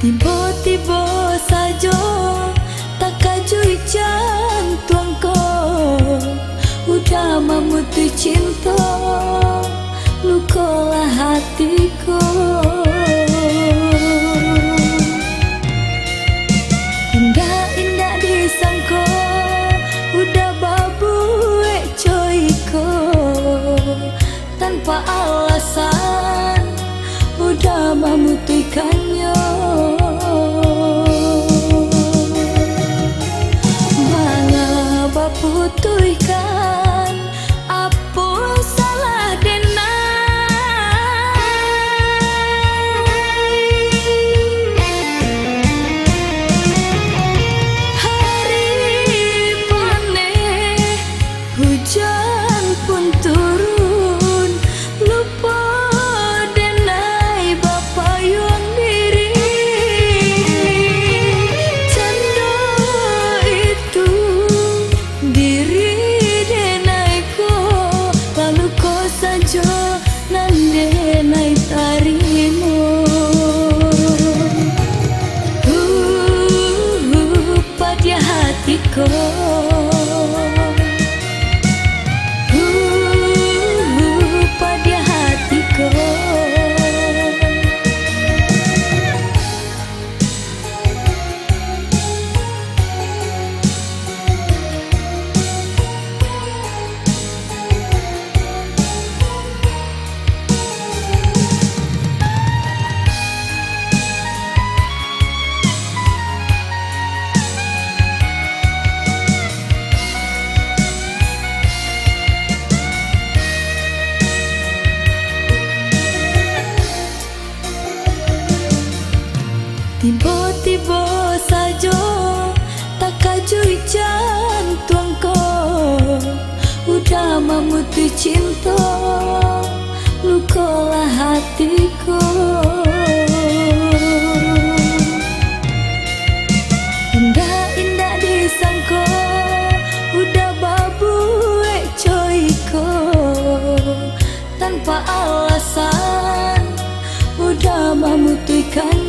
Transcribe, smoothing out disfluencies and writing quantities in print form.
Tiba-tiba saja tak kajui jantungku, udah memutus cinta, lukalah hatiku. Indah-indah disangka, udah babuek coyko, tanpa alasan udah memutihkannya. Mengapa putuskan, apa salah denai? Hari panen, hujan pun turun, lupa pada hatiku, pada hatiku. Tiba-tiba saja tak kajui jantungku, udah memutus cinta, lukalah hatiku. Indah-indah disangka, udah babuek coyko, tanpa alasan udah memutihkan.